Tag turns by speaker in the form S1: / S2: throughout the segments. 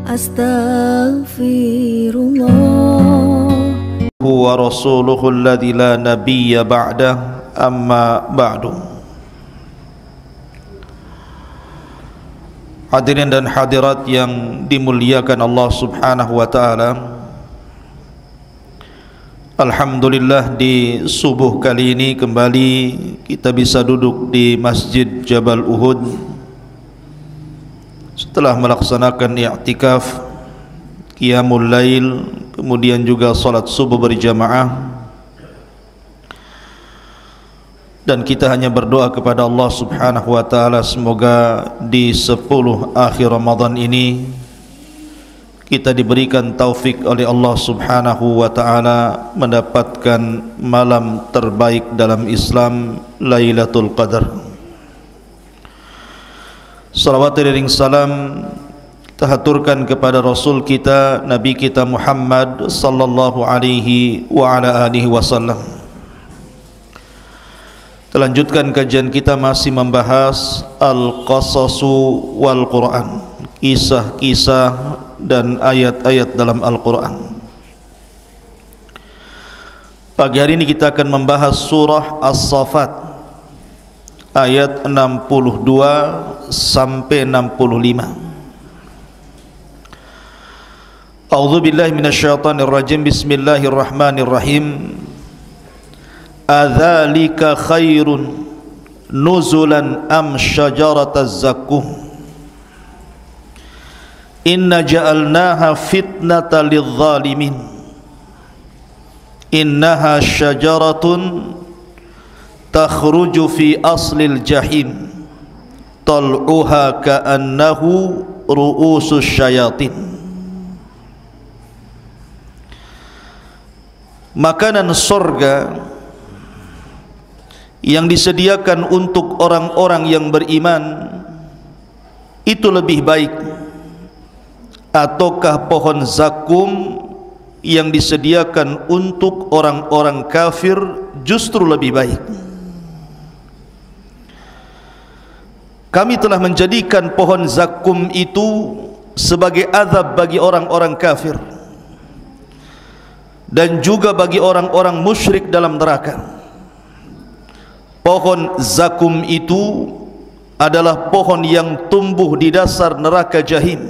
S1: Astaghfirullah.
S2: Huwa rasuluhu alladhi la nabiyya ba'dah, amma ba'du. Hadirin dan hadirat yang dimuliakan Allah Subhanahu wa ta'ala, alhamdulillah di subuh kali ini kembali kita bisa duduk di Masjid Jabal Uhud setelah melaksanakan i'tikaf, qiyamul lail, kemudian juga salat subuh berjamaah. Dan kita hanya berdoa kepada Allah Subhanahu wa ta'ala, semoga di 10 akhir Ramadan ini kita diberikan taufik oleh Allah Subhanahu wa ta'ala mendapatkan malam terbaik dalam Islam, Lailatul Qadar. Salawat dan salam kita haturkan kepada Rasul kita, Nabi kita Muhammad sallallahu alaihi wa ala alihi wasallam. Lanjutkan kajian kita masih membahas Al-Qasasu wal Quran, kisah-kisah dan ayat-ayat dalam Al-Quran. Pagi hari ini kita akan membahas surah As-Saffat ayat 62 sampai 65. A'udzu billahi minasyaitonir rajim. Bismillahirrahmanirrahim. Adzalika khairun nuzulan am syajarataz zakum inna ja'alnaha fitnatan lidh-dhalimin innaha syajaratun takhruju fi aslil jahim tal'uha ka'annahu ru'usus syayatin. Makanan surga yang disediakan untuk orang-orang yang beriman itu lebih baik, ataukah pohon zakum yang disediakan untuk orang-orang kafir justru lebih baik? Kami telah menjadikan pohon zakum itu sebagai azab bagi orang-orang kafir dan juga bagi orang-orang musyrik dalam neraka. Pohon zakum itu adalah pohon yang tumbuh di dasar neraka jahim.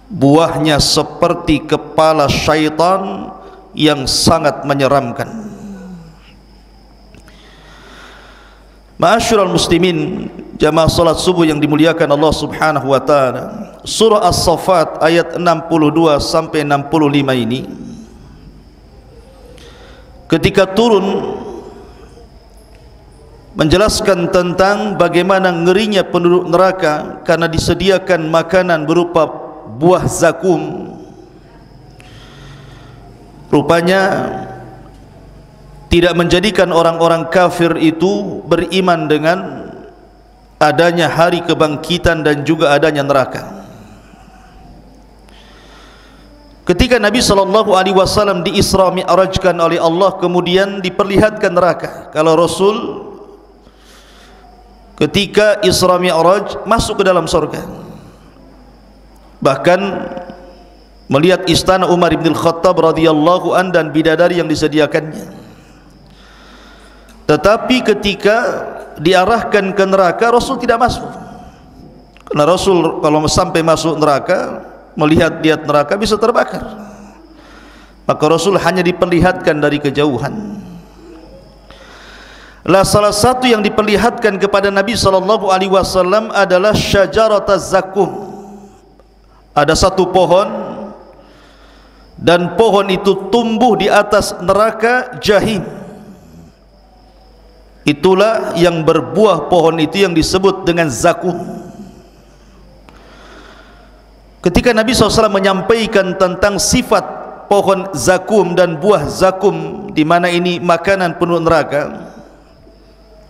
S2: Buahnya seperti kepala syaitan yang sangat menyeramkan. Ma'asyiral muslimin, jamaah salat subuh yang dimuliakan Allah Subhanahu wa ta'ala, surah As-Saffat ayat 62 sampai 65 ini ketika turun menjelaskan tentang bagaimana ngerinya penduduk neraka karena disediakan makanan berupa buah zakum. Rupanya tidak menjadikan orang-orang kafir itu beriman dengan adanya hari kebangkitan dan juga adanya neraka. Ketika Nabi SAW di Isra Mi'rajkan oleh Allah, kemudian diperlihatkan neraka. Kalau Rasul ketika Isra Mi'raj masuk ke dalam surga, bahkan melihat istana Umar bin Khattab radhiyallahu an dan bidadari yang disediakannya. Tetapi ketika diarahkan ke neraka, Rasul tidak masuk. Karena Rasul kalau sampai masuk neraka, melihat neraka bisa terbakar. Maka Rasul hanya diperlihatkan dari kejauhan. Lah salah satu yang diperlihatkan kepada Nabi SAW adalah syajarataz zakum. Ada satu pohon, dan pohon itu tumbuh di atas neraka jahim. Itulah yang berbuah pohon itu yang disebut dengan zakum. Ketika Nabi SAW menyampaikan tentang sifat pohon zakum dan buah zakum, di mana ini makanan penuh neraka,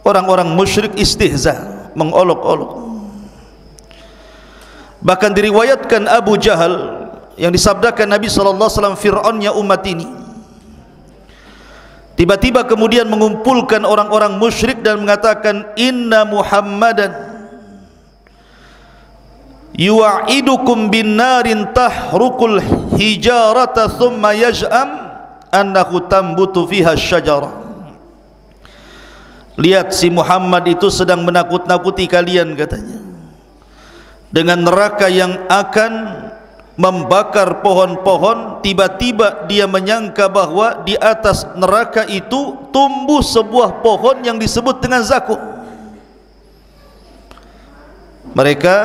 S2: orang-orang musyrik istihza, mengolok-olok. Bahkan diriwayatkan Abu Jahal yang disabdakan Nabi SAW, Fir'aunnya umat ini, tiba-tiba kemudian mengumpulkan orang-orang musyrik dan mengatakan, inna Muhammadan yu'idukum bin narin tahrukul hijarata thumma yaj'am annahu tambutu fiha syajarah. Lihat si Muhammad itu sedang menakut-nakuti kalian katanya dengan neraka yang akan membakar pohon-pohon. Tiba-tiba dia menyangka bahwa di atas neraka itu tumbuh sebuah pohon yang disebut dengan zakum. Mereka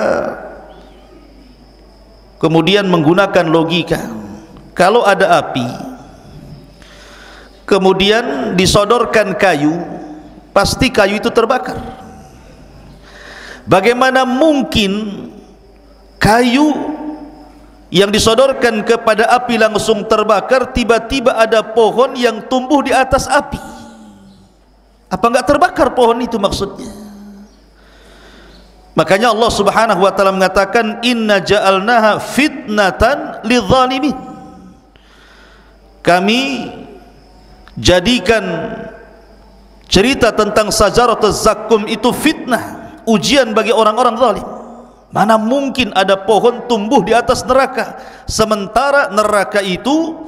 S2: kemudian menggunakan logika, kalau ada api kemudian disodorkan kayu, pasti kayu itu terbakar. Bagaimana mungkin kayu yang disodorkan kepada api langsung terbakar, tiba-tiba ada pohon yang tumbuh di atas api? Apa enggak terbakar pohon itu maksudnya? Makanya Allah Subhanahu wa taala mengatakan inna ja'alnaha fitnatan lidzalimin. Kami jadikan cerita tentang syajaratuz zakum itu fitnah, ujian bagi orang-orang zalim. Mana mungkin ada pohon tumbuh di atas neraka, sementara neraka itu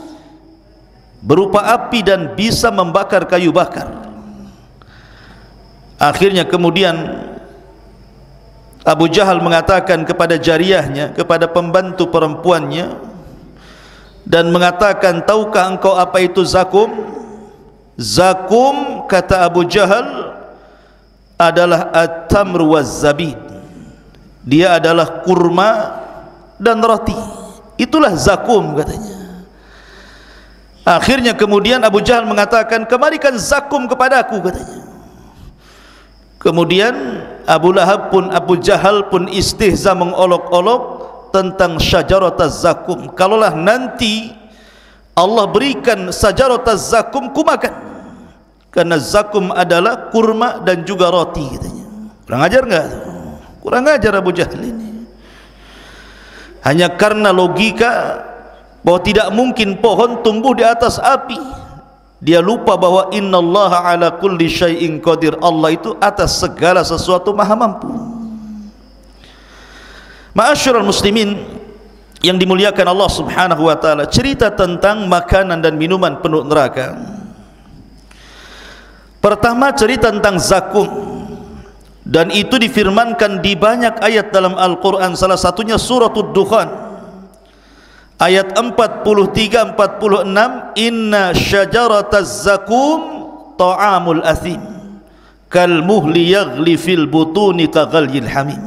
S2: berupa api dan bisa membakar kayu bakar. Akhirnya kemudian Abu Jahal mengatakan kepada jariyahnya, kepada pembantu perempuannya, dan mengatakan, tahukah engkau apa itu zakum? Zakum, kata Abu Jahal, adalah at-tamr waz-zabid. Dia adalah kurma dan roti. Itulah zakum katanya. Akhirnya kemudian Abu Jahal mengatakan, kemarikan zakum kepadaku katanya. Kemudian Abu Lahab pun, Abu Jahal pun istihza, mengolok-olok tentang syajaratuz zakum. Kalaulah nanti Allah berikan syajaratuz zakum, ku makan, karena zakum adalah kurma dan juga roti katanya. Kurang ajar enggak? Kurang ajar Abu Jahal ini. Hanya karena logika bahwa tidak mungkin pohon tumbuh di atas api, dia lupa bahwa innallaha ala kulli syai'in qadir. Allah itu atas segala sesuatu maha mampu. Ma'asyiral muslimin yang dimuliakan Allah Subhanahu wa taala, cerita tentang makanan dan minuman penuh neraka. Pertama, cerita tentang zakum, dan itu difirmankan di banyak ayat dalam Al-Quran. Salah satunya suratul Dukhan ayat 43-46, inna syajarataz zakum ta'amul athim kal muhli yaghli fil butuni kaghalyil hamim.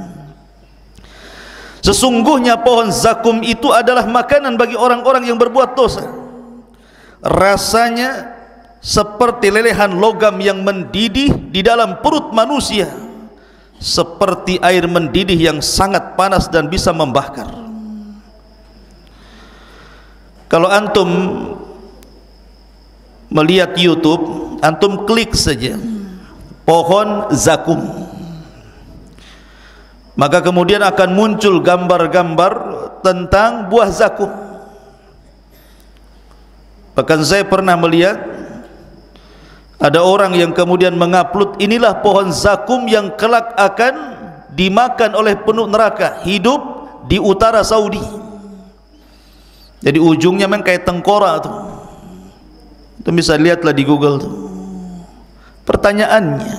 S2: Sesungguhnya pohon zakum itu adalah makanan bagi orang-orang yang berbuat dosa. Rasanya seperti lelehan logam yang mendidih di dalam perut manusia, seperti air mendidih yang sangat panas dan bisa membakar. Kalau antum melihat YouTube, antum klik saja pohon zakum, maka kemudian akan muncul gambar-gambar tentang buah zakum. Bahkan saya pernah melihat ada orang yang kemudian mengupload, inilah pohon zakum yang kelak akan dimakan oleh penduduk neraka, hidup di utara Saudi. Jadi ujungnya memang kayak tengkorak tuh. Itu bisa lihatlah di Google tuh. Pertanyaannya,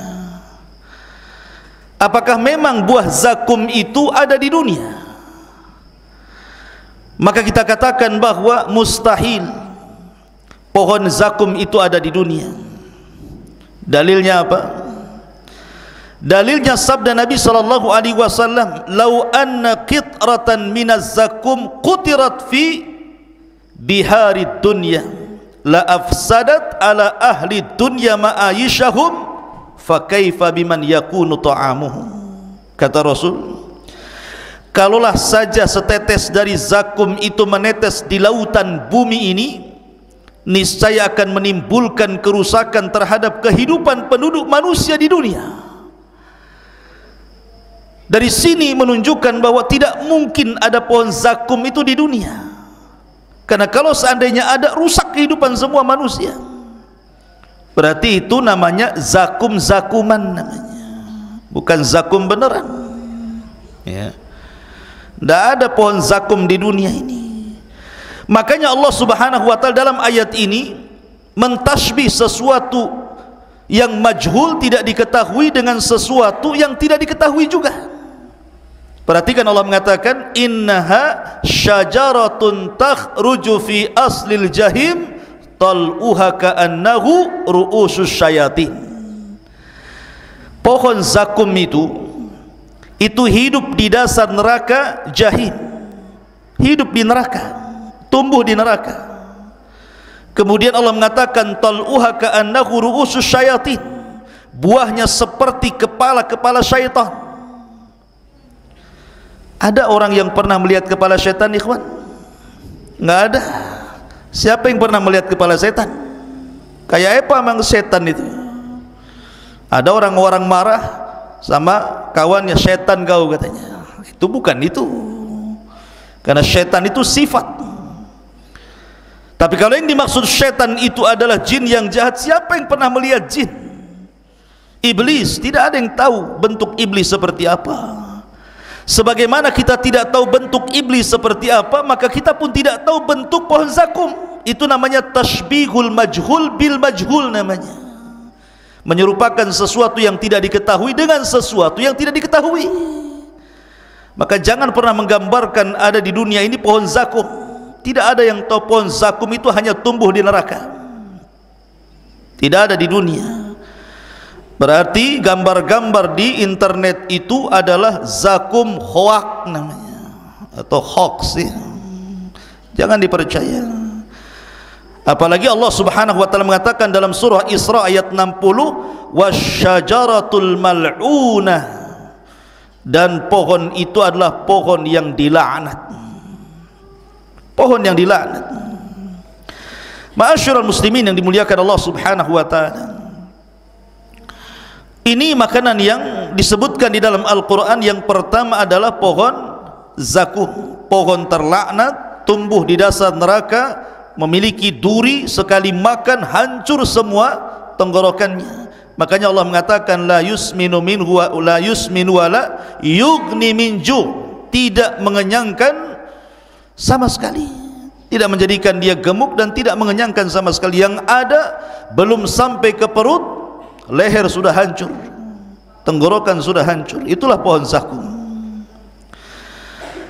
S2: apakah memang buah zakum itu ada di dunia? Maka kita katakan bahwa mustahil pohon zakum itu ada di dunia. Dalilnya apa? Dalilnya sabda Nabi sallallahu alaihi wasallam, "Lau anna qitratan minaz zakum qutirat fi biharid dunya la afsadat ala ahli dunya ma'ayishahum fa kaifa biman yakunu ta'amuhum." Kata Rasul, kalaulah saja setetes dari zakum itu menetes di lautan bumi ini, niscaya akan menimbulkan kerusakan terhadap kehidupan penduduk manusia di dunia. Dari sini menunjukkan bahwa tidak mungkin ada pohon zakum itu di dunia, karena kalau seandainya ada, rusak kehidupan semua manusia. Berarti itu namanya zakum-zakuman namanya, bukan zakum beneran ya. Tidak ada pohon zakum di dunia ini. Makanya Allah Subhanahu wa ta'ala dalam ayat ini mentasbih sesuatu yang majhul, tidak diketahui, dengan sesuatu yang tidak diketahui juga. Perhatikan Allah mengatakan innaha syajaratun takhruju fi aslil jahim tal'uha ka'annahu ru'usus syayatin. Pohon zakum itu hidup di dasar neraka jahim, hidup di neraka, tumbuh di neraka. Kemudian Allah mengatakan tal'uha ka'annahu ru'usus syayatin, buahnya seperti kepala-kepala syaitan. Ada orang yang pernah melihat kepala syaitan, ikhwan? Enggak ada. Siapa yang pernah melihat kepala setan? Kayak apa memang setan itu? Ada orang-orang marah sama kawannya, setan kau katanya. Itu bukan itu. Karena setan itu sifat. Tapi kalau yang dimaksud setan itu adalah jin yang jahat, siapa yang pernah melihat jin? Iblis, tidak ada yang tahu bentuk iblis seperti apa. Sebagaimana kita tidak tahu bentuk iblis seperti apa, maka kita pun tidak tahu bentuk pohon zakum. Itu namanya tashbihul majhul bil majhul namanya. Menyerupakan sesuatu yang tidak diketahui dengan sesuatu yang tidak diketahui. Maka jangan pernah menggambarkan ada di dunia ini pohon zakum. Tidak ada yang tahu pohon zakum itu hanya tumbuh di neraka. Tidak ada di dunia. Berarti gambar-gambar di internet itu adalah zakum hoax namanya, atau hoax ya. Jangan dipercaya. Apalagi Allah Subhanahu wa ta'ala mengatakan dalam surah Isra ayat 60, wasyajaratul mal'unah, dan pohon itu adalah pohon yang dilaknat. Pohon yang dilaknat. Ma'asyiral muslimin yang dimuliakan Allah Subhanahu wa ta'ala, ini makanan yang disebutkan di dalam Al-Quran. Yang pertama adalah pohon zakum, pohon terlaknat, tumbuh di dasar neraka, memiliki duri, sekali makan hancur semua tenggorokannya. Makanya Allah mengatakan la yusminu minhu wa la yusminu wa la yughni min ju', tidak mengenyangkan sama sekali, tidak menjadikan dia gemuk dan tidak mengenyangkan sama sekali. Yang ada belum sampai ke perut, leher sudah hancur, tenggorokan sudah hancur. Itulah pohon zakum.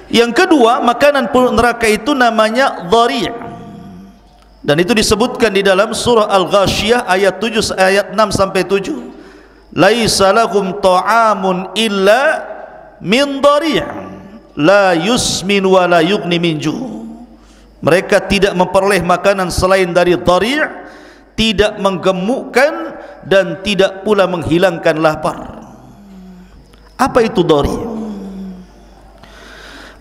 S2: Yang kedua, makanan neraka itu namanya dhari', dan itu disebutkan di dalam surah Al-Ghashiyah ayat 7, ayat 6 sampai 7. Laisa lahum ta'amun illa min dhari' la yusmin wa la yughni min ju'. Mereka tidak memperoleh makanan selain dari dhari', tidak menggemukkan dan tidak pula menghilangkan lapar. Apa itu dhari'?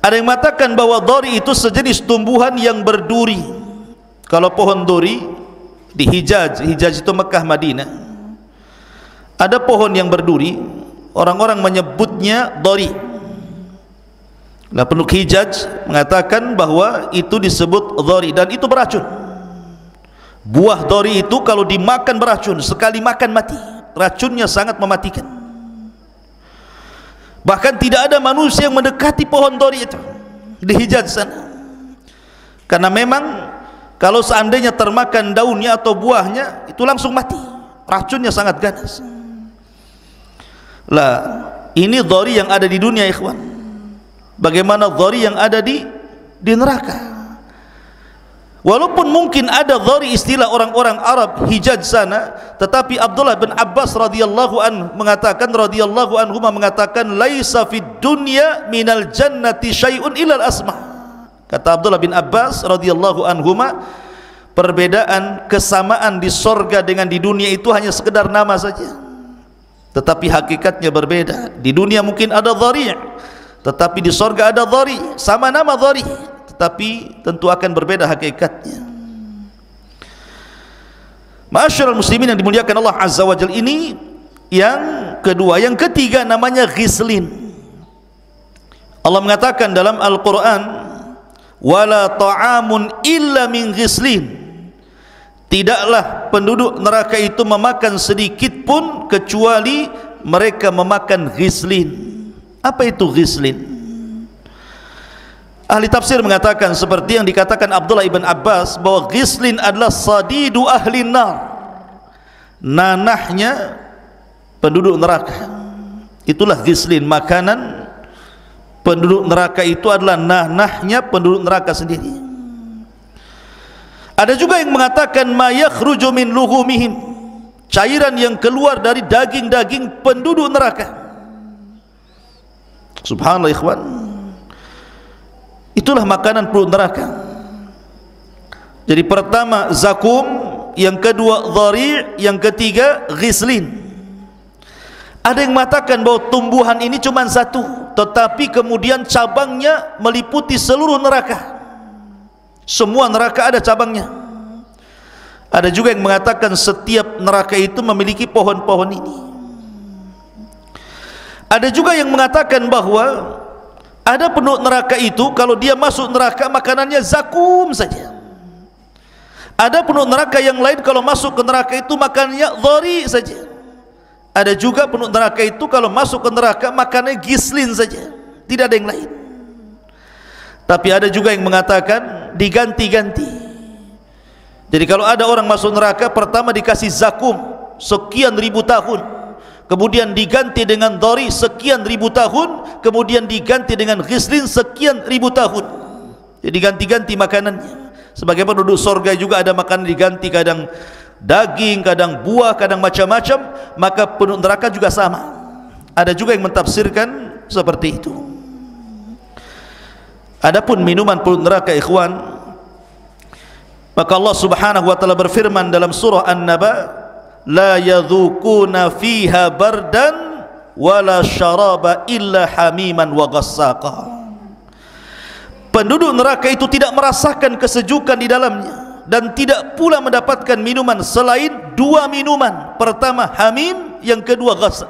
S2: Ada yang mengatakan bahwa dhari' itu sejenis tumbuhan yang berduri. Kalau pohon duri di Hijaz, Hijaz itu Mekah Madinah, ada pohon yang berduri, orang-orang menyebutnya dhari'. Nah, penduduk Hijaz mengatakan bahwa itu disebut dhari', dan itu beracun. Buah dhari' itu kalau dimakan beracun, sekali makan mati. Racunnya sangat mematikan. Bahkan tidak ada manusia yang mendekati pohon dhari' itu di Hijaz sana. Karena memang kalau seandainya termakan daunnya atau buahnya, itu langsung mati. Racunnya sangat ganas. Lah, ini dhari' yang ada di dunia, ikhwan. Bagaimana dhari' yang ada di neraka? Walaupun mungkin ada dhari' istilah orang-orang Arab Hijaz sana, tetapi Abdullah bin Abbas radhiyallahu anhu mengatakan, radhiyallahu anhuma mengatakan, laisa fid dunya minal jannati syai'un illal asma'. Kata Abdullah bin Abbas radhiyallahu anhuma, perbedaan kesamaan di sorga dengan di dunia itu hanya sekedar nama saja, tetapi hakikatnya berbeda. Di dunia mungkin ada dhari', tetapi di sorga ada dhari', sama nama dhari', tetapi tentu akan berbeda hakikatnya. Ma'asyiral muslimin yang dimuliakan Allah Azza wa Jalla, ini yang kedua. Yang ketiga namanya ghislin. Allah mengatakan dalam Al-Quran, wala ta'amun illa min ghislin, tidaklah penduduk neraka itu memakan sedikit pun kecuali mereka memakan ghislin. Apa itu ghislin? Ahli tafsir mengatakan seperti yang dikatakan Abdullah ibn Abbas, bahwa ghislin adalah sadidu ahli nar, nanahnya penduduk neraka. Itulah ghislin, makanan penduduk neraka itu adalah nanahnya penduduk neraka sendiri. Ada juga yang mengatakan ma yakhruju min luhumihim, cairan yang keluar dari daging-daging penduduk neraka. Subhanallah ikhwan, itulah makanan penduduk neraka. Jadi pertama zakum, yang kedua dhari', yang ketiga ghislin. Ada yang mengatakan bahwa tumbuhan ini cuma satu, tetapi kemudian cabangnya meliputi seluruh neraka. Semua neraka ada cabangnya. Ada juga yang mengatakan setiap neraka itu memiliki pohon-pohon ini. Ada juga yang mengatakan bahwa ada penduduk neraka itu kalau dia masuk neraka makanannya zakum saja. Ada penduduk neraka yang lain kalau masuk ke neraka itu makanannya dhari saja. Ada juga penduduk neraka itu kalau masuk ke neraka makanannya ghislin saja, tidak ada yang lain. Tapi ada juga yang mengatakan diganti-ganti. Jadi kalau ada orang masuk neraka, pertama dikasih zakum sekian ribu tahun, kemudian diganti dengan dhari sekian ribu tahun, kemudian diganti dengan ghislin sekian ribu tahun. Jadi ganti-ganti makanannya. Sebagai penduduk surga juga ada makanan diganti, kadang daging, kadang buah, kadang macam-macam. Maka penduduk neraka juga sama. Ada juga yang mentafsirkan seperti itu. Adapun minuman penduduk neraka ikhwan, maka Allah Subhanahu wa taala berfirman dalam surah An-Naba, la yadhukuna fiha bardan wala syaraba illa hamiman wa ghassaqa. Penduduk neraka itu tidak merasakan kesejukan di dalamnya dan tidak pula mendapatkan minuman selain dua minuman. Pertama hamim, yang kedua ghassa.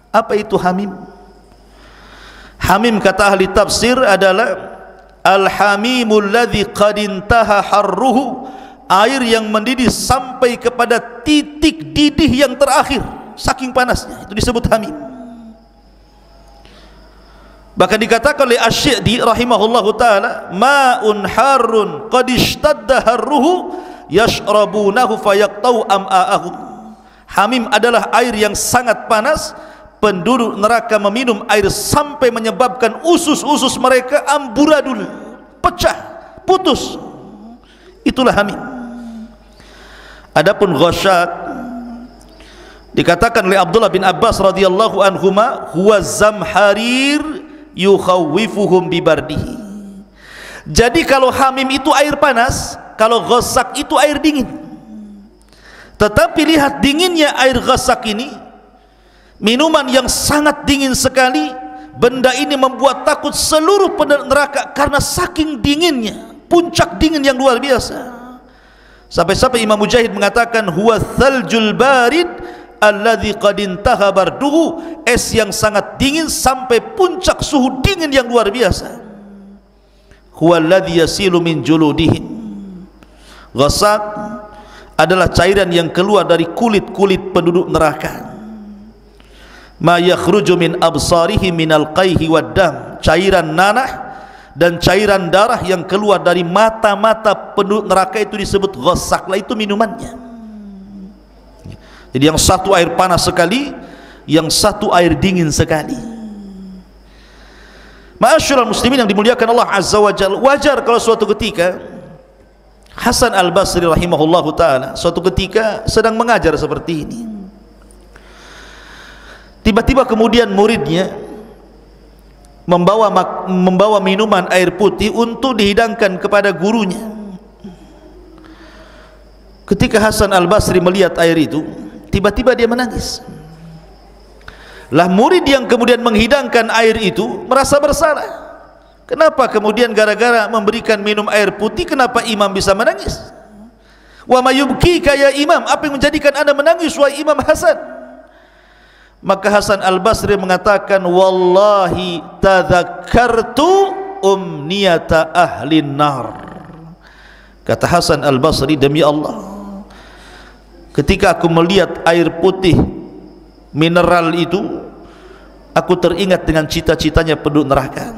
S2: Apa itu hamim? Hamim kata ahli tafsir adalah al-hamimul ladzi qad intaha harruhu, air yang mendidih sampai kepada titik didih yang terakhir, saking panasnya, itu disebut hamim. Bahkan dikatakan oleh Asy-Syi'di rahimahullahu taala, ma'un harrun qad ishtadda harruhu yashrabunahu fayaqtau am'a'ahum. Hamim adalah air yang sangat panas, penduduk neraka meminum air sampai menyebabkan usus-usus mereka amburadul, pecah, putus. Itulah hamim. Adapun ghasyat dikatakan oleh Abdullah bin Abbas radhiyallahu anhuma, huwa zamharir yukhawwifuhum bibardihi. Jadi kalau hamim itu air panas, kalau ghassak itu air dingin. Tetapi lihat dinginnya air ghassak ini, minuman yang sangat dingin sekali. Benda ini membuat takut seluruh penduduk neraka karena saking dinginnya, puncak dingin yang luar biasa. Sampai-sampai Imam Mujahid mengatakan huwa thaljul barid alladzi qad intaha barduhu, es yang sangat dingin sampai puncak suhu dingin yang luar biasa. Huwa alladzi yasilu min juludihim. Ghassak adalah cairan yang keluar dari kulit-kulit penduduk neraka. Ma yakhruju min absarihi minal qayhi wad dam, cairan nanah dan cairan darah yang keluar dari mata-mata penduduk neraka itu disebut ghassak. Lah itu minumannya. Jadi yang satu air panas sekali, yang satu air dingin sekali. Ma'asyiral muslimin yang dimuliakan Allah Azza wa Jalla, wajar kalau suatu ketika Hasan Al-Basri rahimahullahu taala suatu ketika sedang mengajar seperti ini, tiba-tiba kemudian muridnya membawa minuman air putih untuk dihidangkan kepada gurunya. Ketika Hasan Al-Basri melihat air itu, tiba-tiba dia menangis. Lah murid yang kemudian menghidangkan air itu merasa bersalah. Kenapa kemudian gara-gara memberikan minum air putih, kenapa imam bisa menangis? Wa mayubkika ya imam, apa yang menjadikan anda menangis wahai Imam Hasan? Maka Hasan Al-Basri mengatakan, wallahi tadzakartu umniyata ahlin nar. Kata Hasan Al-Basri, demi Allah, ketika aku melihat air putih mineral itu, aku teringat dengan cita-citanya penduduk neraka.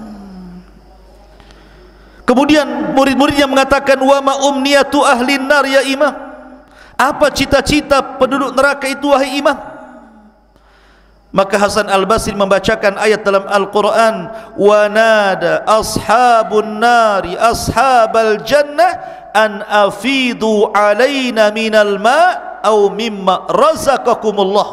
S2: Kemudian murid-muridnya mengatakan, wa ma umniyatu ahlin nar ya imam, apa cita-cita penduduk neraka itu wahai imam? Maka Hasan Al-Basri membacakan ayat dalam Al-Quran, wa nada ashabun nari ashabal jannah an afidu alaina minal ma' au mimma razaqakumullah.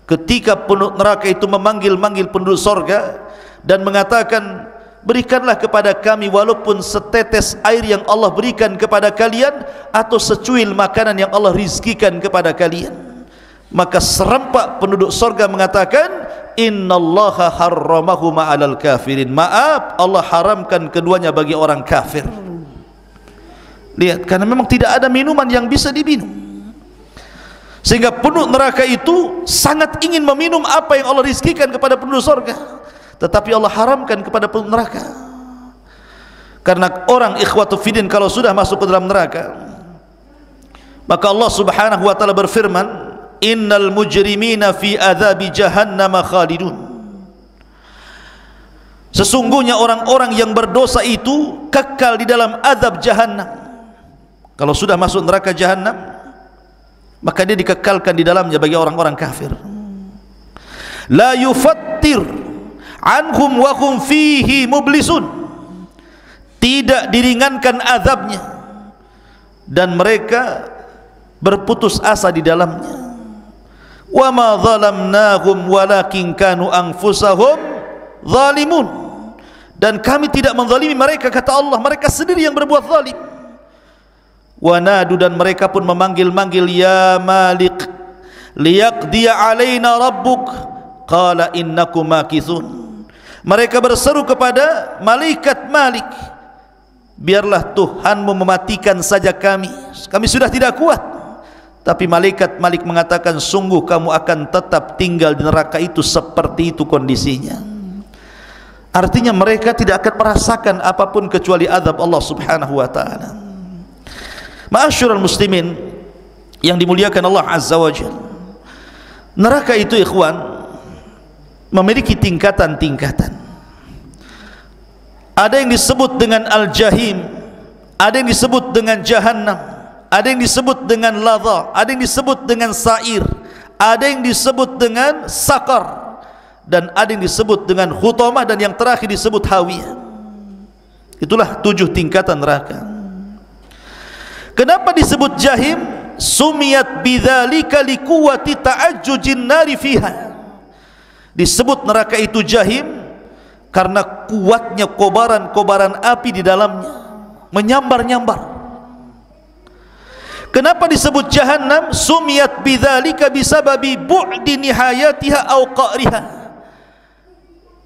S2: Ketika penduduk neraka itu memanggil-manggil penduduk sorga dan mengatakan, berikanlah kepada kami walaupun setetes air yang Allah berikan kepada kalian, atau secuil makanan yang Allah rizkikan kepada kalian. Maka serempak penduduk sorga mengatakan, innallaha harramahuma 'alal kafirin, maaf, Allah haramkan keduanya bagi orang kafir. Lihat, karena memang tidak ada minuman yang bisa diminum, sehingga penduduk neraka itu sangat ingin meminum apa yang Allah rizkikan kepada penduduk sorga, tetapi Allah haramkan kepada penduduk neraka. Karena orang ikhwatu fiddin kalau sudah masuk ke dalam neraka, maka Allah subhanahu wa ta'ala berfirman, innal mujrimina fi adzabi jahannam khalidun. Sesungguhnya orang-orang yang berdosa itu kekal di dalam azab jahannam. Kalau sudah masuk neraka jahannam, maka dia dikekalkan di dalamnya bagi orang-orang kafir. La yufattir anhum wa hum fihi mublisun, tidak diringankan azabnya dan mereka berputus asa di dalamnya. Wa ma zalamnahum walakin kanu anfusahum zalimun, dan kami tidak menzalimi mereka, kata Allah, mereka sendiri yang berbuat zalim. Wa nadu, dan mereka pun memanggil-manggil, ya Malik liyaqdiya alaina rabbuk qala innakum makithun. Mereka berseru kepada malaikat Malik, biarlah Tuhanmu mematikan saja kami, kami sudah tidak kuat. Tapi malaikat Malik mengatakan, sungguh kamu akan tetap tinggal di neraka itu seperti itu kondisinya. Artinya mereka tidak akan merasakan apapun kecuali azab Allah subhanahu wa ta'ala. Ma'asyiral muslimin yang dimuliakan Allah azza wa jalla, neraka itu ikhwan memiliki tingkatan-tingkatan. Ada yang disebut dengan al-jahim, ada yang disebut dengan jahannam, ada yang disebut dengan ladha, ada yang disebut dengan sa'ir, ada yang disebut dengan sakar, dan ada yang disebut dengan khutamah, dan yang terakhir disebut hawiyah. Itulah 7 tingkatan neraka. Kenapa disebut jahim? Sumiyat bidzalika liquwati ta'ajjujin nari fiha. Disebut neraka itu jahim karena kuatnya kobaran-kobaran api di dalamnya, menyambar-nyambar. Kenapa disebut jahannam? Sumiyat bidzalika bisababi bu'di nihayatiha aw qa'riha.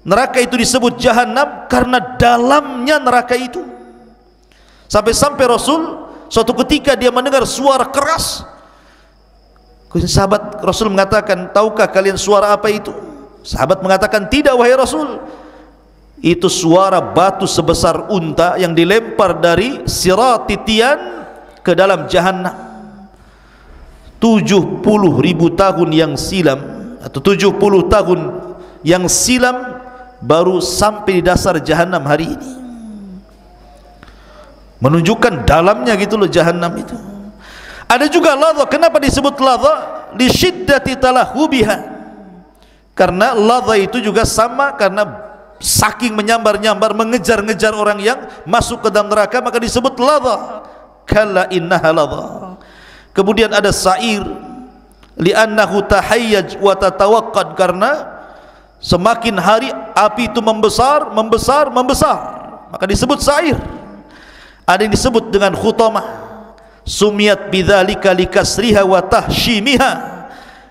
S2: Neraka itu disebut jahannam karena dalamnya neraka itu. Sampai-sampai Rasul suatu ketika dia mendengar suara keras. Sahabat Rasul mengatakan, tahukah kalian suara apa itu? Sahabat mengatakan, tidak wahai Rasul. Itu suara batu sebesar unta yang dilempar dari Siratitian ke dalam jahannam. 70.000 tahun yang silam, atau 70 tahun yang silam, baru sampai di dasar jahannam hari ini. Menunjukkan dalamnya gitu loh jahannam itu. Ada juga ladha. Kenapa disebut ladha? Li syiddati talahubiha. Karena ladha itu juga sama, karena saking menyambar-nyambar, mengejar-ngejar orang yang masuk ke dalam neraka, maka disebut ladha. Kalla innaha ladha. Kemudian ada sa'ir, li'annahu tahayyaj wa tatawaqqad, karena semakin hari api itu membesar, maka disebut sa'ir. Ada yang disebut dengan khutamah, sumiyat bidzalika likasriha wa tahshimiha,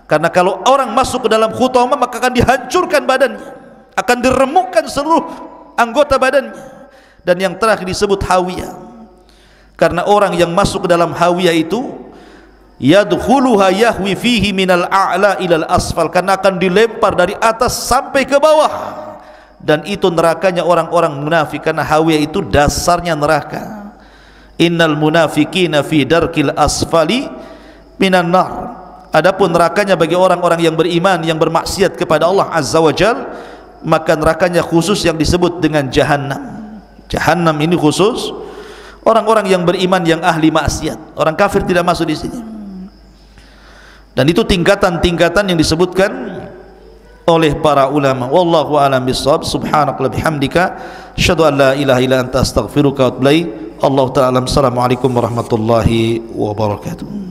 S2: karena kalau orang masuk ke dalam khutamah maka akan dihancurkan badannya, akan diremukkan seluruh anggota badannya. Dan yang terakhir disebut hawiyah, karena orang yang masuk ke dalam hawiyah itu yadkhuluha yahwi fihi minal a'la ilal asfal, karena akan dilempar dari atas sampai ke bawah. Dan itu nerakanya orang-orang munafik, karena hawiyah itu dasarnya neraka. Innal munafiqina fi darkil asfali minan nar. Adapun nerakanya bagi orang-orang yang beriman, yang bermaksiat kepada Allah azza wa jal, maka nerakanya khusus yang disebut dengan jahannam. Jahannam ini khusus orang-orang yang beriman yang ahli maksiat. Orang kafir tidak masuk di sini. Dan itu tingkatan-tingkatan yang disebutkan oleh para ulama. Wallahu a'lam bissawab. Subhanakallahumma bihamdika asyhadu an la ilaha illa anta astaghfiruka wa atubu ilaik. Allah ta'ala. Assalamualaikum warahmatullahi wabarakatuh.